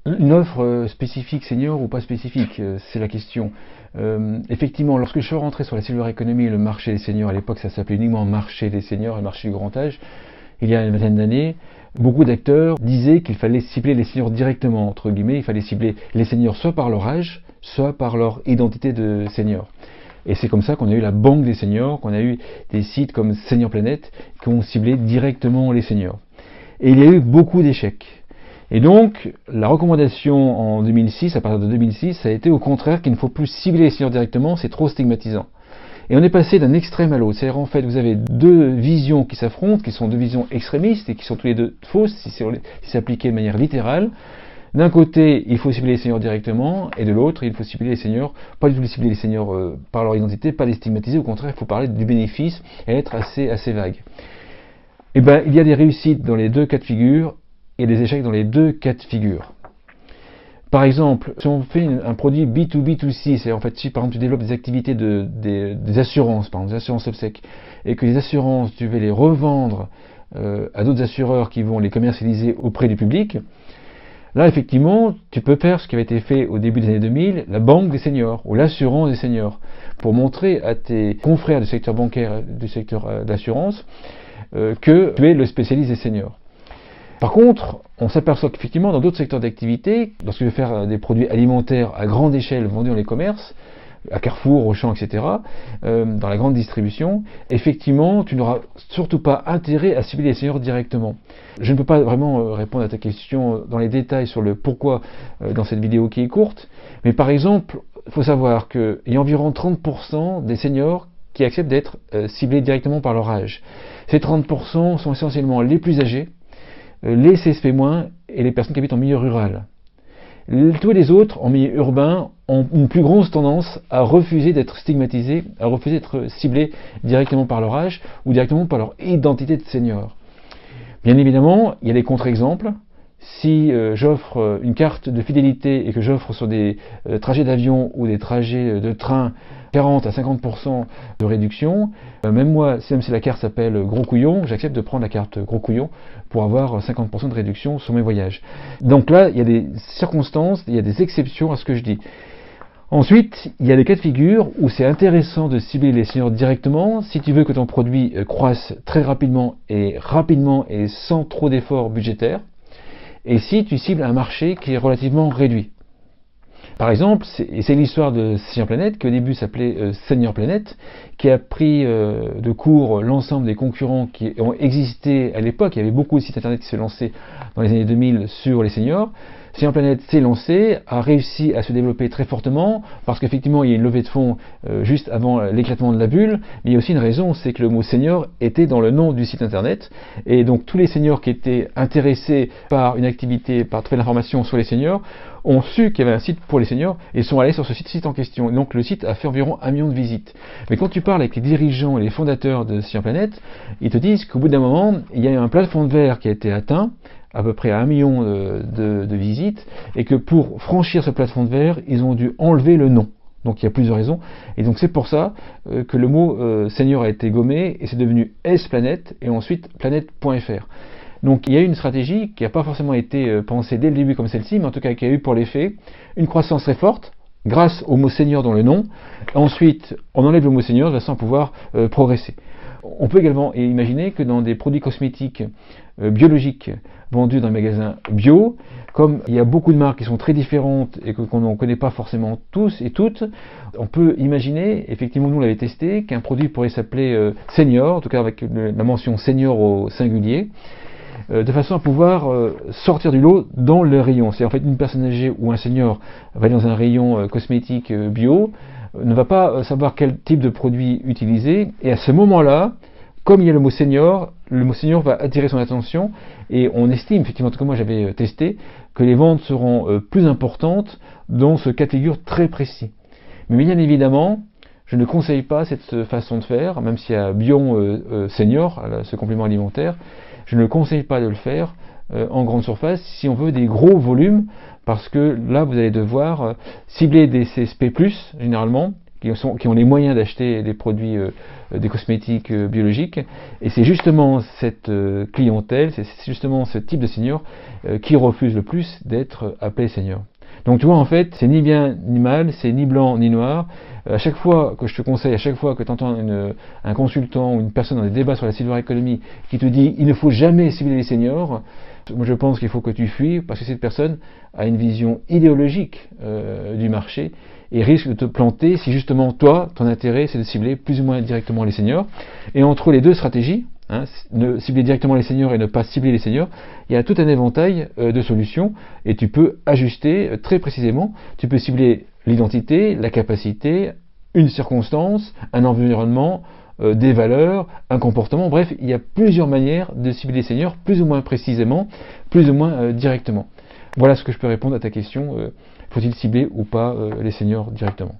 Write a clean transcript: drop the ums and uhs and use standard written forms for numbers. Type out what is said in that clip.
Une offre spécifique senior ou pas spécifique, c'est la question. Effectivement, lorsque je suis rentré sur la silver economy, le marché des seniors, à l'époque ça s'appelait uniquement marché des seniors et marché du grand âge, il y a une vingtaine d'années, beaucoup d'acteurs disaient qu'il fallait cibler les seniors directement, entre guillemets, il fallait cibler les seniors soit par leur âge, soit par leur identité de senior. Et c'est comme ça qu'on a eu la banque des seniors, qu'on a eu des sites comme Senior Planet qui ont ciblé directement les seniors. Et il y a eu beaucoup d'échecs. Et donc, la recommandation en 2006, à partir de 2006, ça a été au contraire qu'il ne faut plus cibler les seniors directement, c'est trop stigmatisant. Et on est passé d'un extrême à l'autre. C'est-à-dire, en fait, vous avez deux visions qui s'affrontent, qui sont deux visions extrémistes et qui sont tous les deux fausses si c'est appliqué de manière littérale. D'un côté, il faut cibler les seniors directement, et de l'autre, il faut cibler les seniors, pas du tout cibler les seniors par leur identité, pas les stigmatiser, au contraire, il faut parler du bénéfice et être assez vague. Eh bien, il y a des réussites dans les deux cas de figure, et des échecs dans les deux cas de figure. Par exemple, si on fait un produit B2B2C, c'est en fait si par exemple tu développes des activités des assurances, par exemple des assurances obsèques, et que les assurances, tu veux les revendre à d'autres assureurs qui vont les commercialiser auprès du public, là effectivement, tu peux faire ce qui avait été fait au début des années 2000, la banque des seniors, ou l'assurance des seniors, pour montrer à tes confrères du secteur bancaire, du secteur d'assurance, que tu es le spécialiste des seniors. Par contre, on s'aperçoit qu'effectivement, dans d'autres secteurs d'activité, lorsque tu veux faire des produits alimentaires à grande échelle vendus dans les commerces, à Carrefour, Auchan, etc., dans la grande distribution, effectivement, tu n'auras surtout pas intérêt à cibler les seniors directement. Je ne peux pas vraiment répondre à ta question dans les détails sur le pourquoi dans cette vidéo qui est courte, mais par exemple, il faut savoir qu'il y a environ 30% des seniors qui acceptent d'être ciblés directement par leur âge. Ces 30% sont essentiellement les plus âgés, les CSP- et les personnes qui habitent en milieu rural. Tous les autres, en milieu urbain, ont une plus grosse tendance à refuser d'être stigmatisés, à refuser d'être ciblés directement par leur âge ou directement par leur identité de senior. Bien évidemment, il y a des contre-exemples. Si j'offre une carte de fidélité et que j'offre sur des trajets d'avion ou des trajets de train 40 à 50% de réduction, même moi, même si la carte s'appelle Gros Couillon, j'accepte de prendre la carte Gros Couillon pour avoir 50% de réduction sur mes voyages. Donc là, il y a des circonstances, il y a des exceptions à ce que je dis. Ensuite, il y a des cas de figure où c'est intéressant de cibler les seniors directement si tu veux que ton produit croisse très rapidement et sans trop d'efforts budgétaires, et si tu cibles un marché qui est relativement réduit. Par exemple, c'est l'histoire de Senior Planet, qui au début s'appelait Senior Planet, qui a pris de court l'ensemble des concurrents qui ont existé à l'époque. Il y avait beaucoup de sites internet qui se lançaient dans les années 2000 sur les seniors. Senior Planet s'est lancé, a réussi à se développer très fortement, parce qu'effectivement il y a une levée de fonds juste avant l'éclatement de la bulle, mais il y a aussi une raison, c'est que le mot senior était dans le nom du site internet, et donc tous les seniors qui étaient intéressés par une activité, par trouver l'information sur les seniors, ont su qu'il y avait un site pour les seniors et sont allés sur ce site en question. Et donc le site a fait environ 1 million de visites. Mais quand tu parles avec les dirigeants et les fondateurs de Senior Planet, ils te disent qu'au bout d'un moment, il y a un plafond de verre qui a été atteint, à peu près à 1 million de visites, et que pour franchir ce plafond de verre, ils ont dû enlever le nom. Donc il y a plusieurs raisons, et donc c'est pour ça que le mot senior a été gommé, et c'est devenu S-Planet, et ensuite planet.fr. Donc il y a une stratégie qui n'a pas forcément été pensée dès le début comme celle-ci, mais en tout cas qui a eu pour l'effet une croissance très forte, grâce au mot senior dans le nom. Ensuite, on enlève le mot senior de façon à pouvoir progresser. On peut également imaginer que dans des produits cosmétiques biologiques vendus dans les magasins bio, comme il y a beaucoup de marques qui sont très différentes et qu'on n'en connaît pas forcément tous et toutes, on peut imaginer, effectivement nous on l'avait testé, qu'un produit pourrait s'appeler senior, en tout cas avec la mention senior au singulier, de façon à pouvoir sortir du lot dans le rayon. C'est en fait une personne âgée ou un senior va aller dans un rayon cosmétique bio, ne va pas savoir quel type de produit utiliser, et à ce moment-là, comme il y a le mot senior va attirer son attention, et on estime, effectivement, en tout cas moi j'avais testé, que les ventes seront plus importantes dans ce cas de figure très précis. Mais bien évidemment, je ne conseille pas cette façon de faire, même s'il y a Bion Senior, ce complément alimentaire, je ne conseille pas de le faire en grande surface si on veut des gros volumes, parce que là vous allez devoir cibler des CSP+, généralement, qui ont les moyens d'acheter des produits, des cosmétiques biologiques. Et c'est justement cette clientèle, c'est justement ce type de senior qui refuse le plus d'être appelé senior. Donc tu vois, en fait, c'est ni bien ni mal, c'est ni blanc ni noir. À chaque fois que je te conseille, à chaque fois que tu entends un consultant ou une personne dans des débats sur la silver economy qui te dit il ne faut jamais cibler les seniors, moi je pense qu'il faut que tu fuis parce que cette personne a une vision idéologique du marché et risque de te planter si justement toi, ton intérêt c'est de cibler plus ou moins directement les seniors. Et entre les deux stratégies, ne cibler directement les seniors et ne pas cibler les seniors, il y a tout un éventail de solutions et tu peux ajuster très précisément. Tu peux cibler l'identité, la capacité, une circonstance, un environnement, des valeurs, un comportement. Bref, il y a plusieurs manières de cibler les seniors, plus ou moins précisément, plus ou moins directement. Voilà ce que je peux répondre à ta question. Faut-il cibler ou pas les seniors directement ?